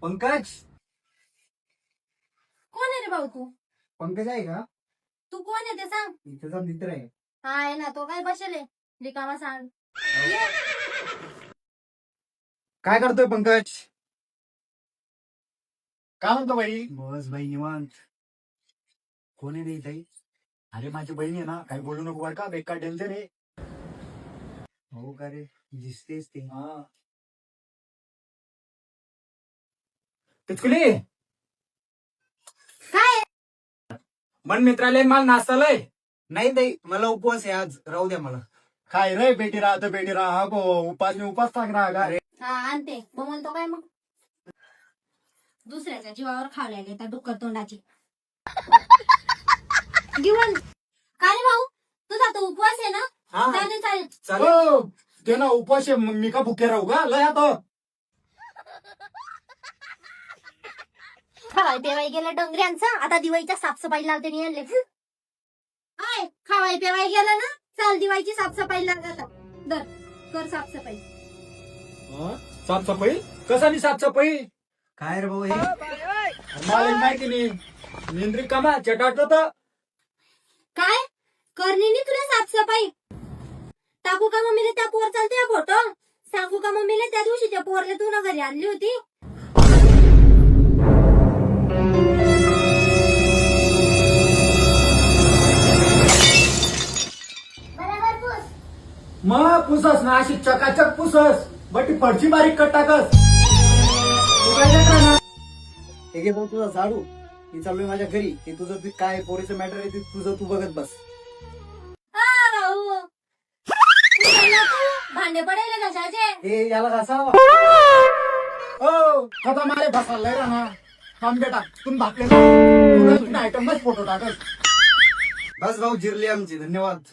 पंकज. कोण आहे रे भाऊ तू? पंकज आहे का? तू कोण आहे ते सांग. त्याचा मित्र आहे. हा आहे ना, तो काय बसेल रिकामा सांग. काय करतोय पंकज? काय म्हणतो बाई? बस भाई निवांत. कोण आहे रे इथे? अरे माझी बहीण आहे ना, काही बोलू नको बरं का, बेकार डेंजर आहे. हो का रे, दिसतेच ते. हा तिचकुली काय मन मित्रालय माल नाचतालय. नाही ताई, मला उपवास आहे आज, राहू द्या मला. काय रे बेटी राहा तर बेटी राहा गो, उपास मी उपास सांगणार का रे. हा आणते मग म्हणतो काय मग दुसऱ्याच्या जीवावर खावलेले त्या डुक्कर तोंडाची घेऊन. काय रे भाऊ, तुझा तो उपवास आहे ना? हा चालेल चालेल. चालेल. ते ना उपास आहे, मग मी का भुके राहू का? लय आता खावाय पेवाय गेलं डोंगऱ्यांचं, आता दिवाळीच्या साफसफाई लावते मी आणले. काय खावाय पेवाय गेलं ना, चाल दिवाळीची साफसफाई लागत. दर कर साफसफाई. साफसफाई कसा साफसफाई? काय रे भाऊ हे? मला माहिती नाही. निंद्री कामा चटाटलं तर काय करणी नी तुला साफसफाई? टाकू का मम्मीला त्या पोर चालते फोटो? सांगू का मम्मीला त्या दिवशी त्या पोरले तू ना घरी आणली होती? मग पुसस ना, अशी चकाचक पुसस, बटी पडची बारीक कट टाकस. तू काय करणार ना? हे घे भाऊ तुझा झाडू. मी चाललोय माझ्या घरी. हे तुझं ते काय पोरीचं मॅटर आहे ते तुझं तू बघत बस. भाऊ उचलला तू, भांडे पडेल कशाचे? हे याला घासावा. हो आता मारे बसायला राहणार. थांब बेटा, तुम्ही भाकले आयटम फोटो टाकस. बस भाऊ, जिरली आमची. धन्यवाद.